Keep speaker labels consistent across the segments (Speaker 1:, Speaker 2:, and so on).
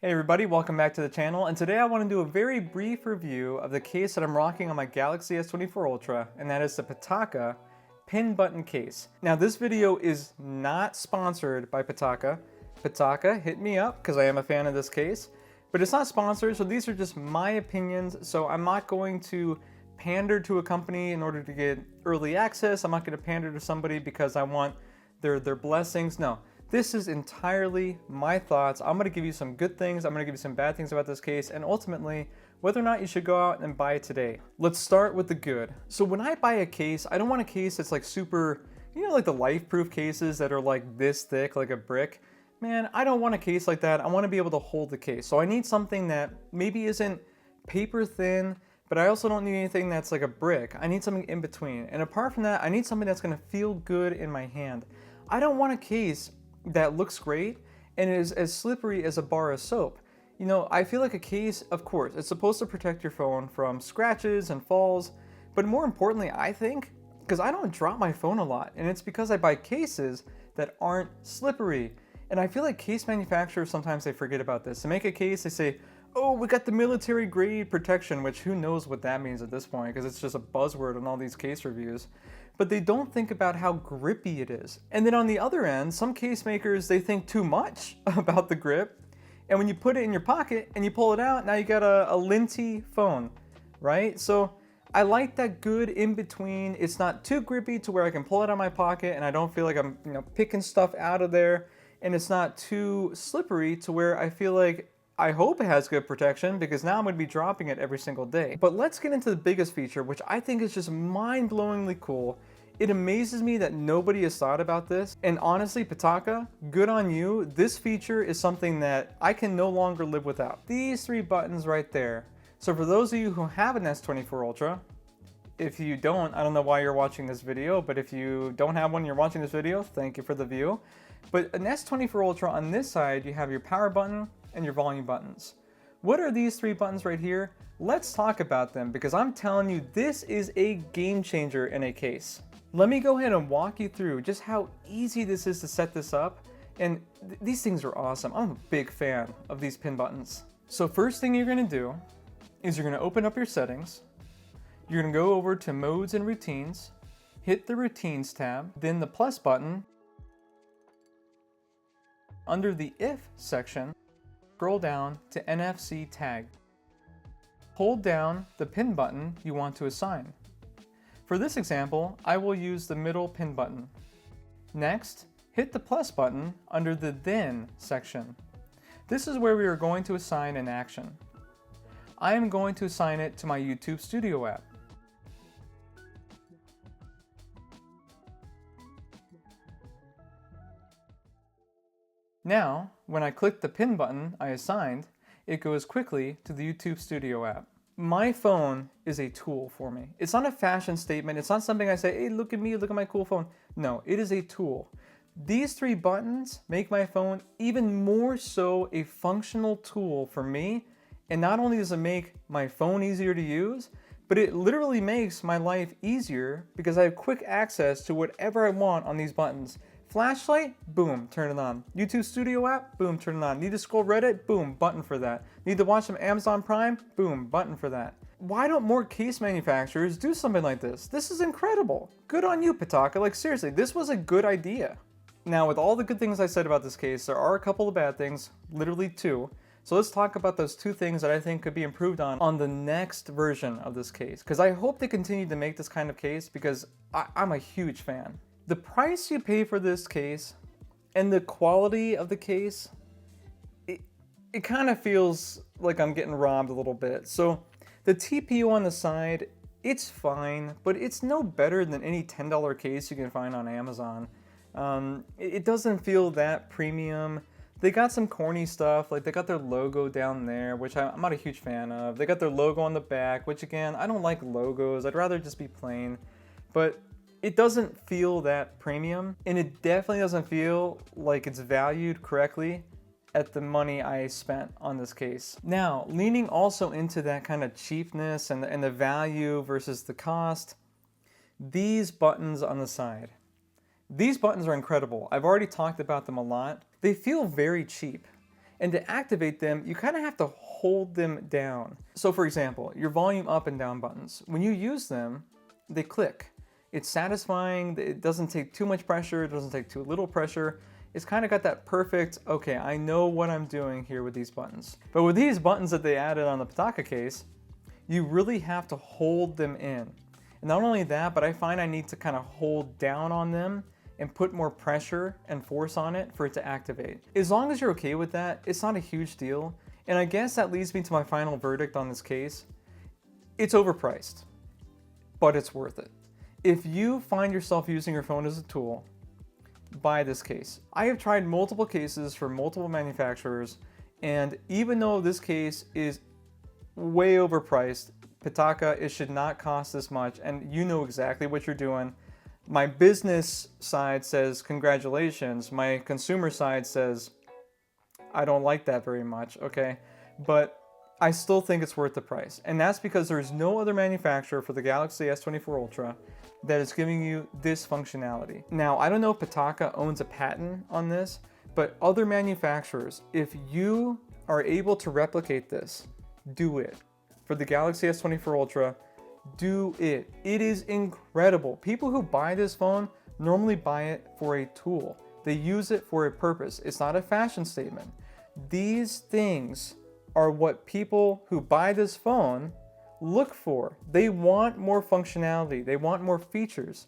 Speaker 1: Hey everybody, welcome back to the channel, and today I want to do a very brief review of the case that I'm rocking on my Galaxy S24 Ultra, and that is the Pitaka PinButton case. Now this video is not sponsored by Pitaka. Pitaka, hit me up because I am a fan of this case, but it's not sponsored, so these are just my opinions, so I'm not going to pander to a company in order to get early access. I'm not going to pander to somebody because I want their blessings. No. This is entirely my thoughts. I'm going to give you some good things, I'm going to give you some bad things about this case, and ultimately, whether or not you should go out and buy it today. Let's start with the good. So when I buy a case, I don't want a case that's like super, like the life-proof cases that are like this thick, like a brick. Man, I don't want a case like that. I want to be able to hold the case. So I need something that maybe isn't paper thin, but I also don't need anything that's like a brick. I need something in between. And apart from that, I need something that's going to feel good in my hand. I don't want a case that looks great and is as slippery as a bar of soap. I feel like a case, of course, it's supposed to protect your phone from scratches and falls, but more importantly, I think, because I don't drop my phone a lot, and it's because I buy cases that aren't slippery. And I feel like case manufacturers, sometimes they forget about this. They make a case, they say, oh, we got the military grade protection, which who knows what that means at this point, because it's just a buzzword on all these case reviews. But they don't think about how grippy it is. And then on the other end, some case makers, they think too much about the grip. And when you put it in your pocket and you pull it out, now you got a linty phone, right? So I like that good in between. It's not too grippy to where I can pull it out of my pocket and I don't feel like I'm picking stuff out of there. And it's not too slippery to where I feel like I hope it has good protection because now I'm going to be dropping it every single day. But let's get into the biggest feature, which I think is just mind-blowingly cool. It amazes me that nobody has thought about this. And honestly, Pitaka, good on you. This feature is something that I can no longer live without. These three buttons right there. So for those of you who have an S24 Ultra, if you don't, I don't know why you're watching this video, but if you don't have one, you're watching this video, thank you for the view. But an S24 Ultra on this side, you have your power button and your volume buttons. What are these three buttons right here? Let's talk about them because I'm telling you, this is a game changer in a case. Let me go ahead and walk you through just how easy this is to set this up. And these things are awesome. I'm a big fan of these pin buttons. So first thing you're gonna do is you're gonna open up your settings. You're gonna go over to modes and routines, hit the routines tab, then the plus button. Under the if section, scroll down to NFC tag. Hold down the pin button you want to assign. For this example, I will use the middle pin button. Next, hit the plus button under the then section. This is where we are going to assign an action. I am going to assign it to my YouTube Studio app. Now, when I click the pin button I assigned, it goes quickly to the YouTube Studio app. My phone is a tool for me. It's not a fashion statement. It's not something I say, hey, look at me, look at my cool phone. No, it is a tool. These three buttons make my phone even more so a functional tool for me. And not only does it make my phone easier to use, but it literally makes my life easier because I have quick access to whatever I want on these buttons. Flashlight, boom, turn it on. YouTube Studio app, boom, turn it on. Need to scroll Reddit, boom, button for that. Need to watch some Amazon Prime, boom, button for that. Why don't more case manufacturers do something like this? This is incredible. Good on you, Pitaka. Like seriously, this was a good idea. Now with all the good things I said about this case, there are a couple of bad things, literally two. So let's talk about those two things that I think could be improved on the next version of this case. Because I hope they continue to make this kind of case because I'm a huge fan. The price you pay for this case and the quality of the case, it kind of feels like I'm getting robbed a little bit. So the TPU on the side, it's fine, but it's no better than any $10 case you can find on Amazon. It doesn't feel that premium. They got some corny stuff, like they got their logo down there, which I'm not a huge fan of. They got their logo on the back, which again, I don't like logos. I'd rather just be plain. But it doesn't feel that premium, and it definitely doesn't feel like it's valued correctly at the money I spent on this case. Now, leaning also into that kind of cheapness and the value versus the cost, these buttons on the side. These buttons are incredible. I've already talked about them a lot. They feel very cheap. And to activate them, you kind of have to hold them down. So for example, your volume up and down buttons, when you use them, they click. It's satisfying, it doesn't take too much pressure, it doesn't take too little pressure. It's kind of got that perfect, okay, I know what I'm doing here with these buttons. But with these buttons that they added on the Pitaka case, you really have to hold them in. And not only that, but I find I need to kind of hold down on them and put more pressure and force on it for it to activate. As long as you're okay with that, it's not a huge deal. And I guess that leads me to my final verdict on this case. It's overpriced, but it's worth it. If you find yourself using your phone as a tool, buy this case. I have tried multiple cases from multiple manufacturers, and even though this case is way overpriced, Pitaka, it should not cost this much, and you know exactly what you're doing. My business side says congratulations. My consumer side says I don't like that very much, okay? But I still think it's worth the price. And that's because there's no other manufacturer for the Galaxy S24 Ultra that is giving you this functionality. Now, I don't know if Pitaka owns a patent on this, but other manufacturers, if you are able to replicate this, do it. For the Galaxy S24 Ultra, do it. It is incredible. People who buy this phone normally buy it for a tool. They use it for a purpose. It's not a fashion statement. These things are what people who buy this phone look for. They want more functionality. They want more features.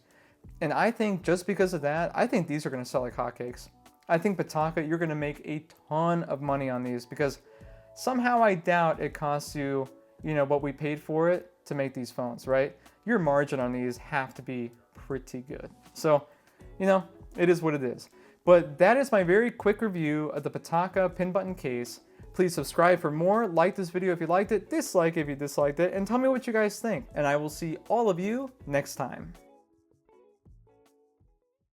Speaker 1: And I think just because of that, I think these are going to sell like hotcakes. I think Pitaka, you're going to make a ton of money on these because somehow I doubt it costs you, what we paid for it to make these phones, right? Your margin on these have to be pretty good. So, it is what it is. But that is my very quick review of the Pitaka PinButton case. Please subscribe for more, like this video if you liked it, dislike if you disliked it, and tell me what you guys think. And I will see all of you next time.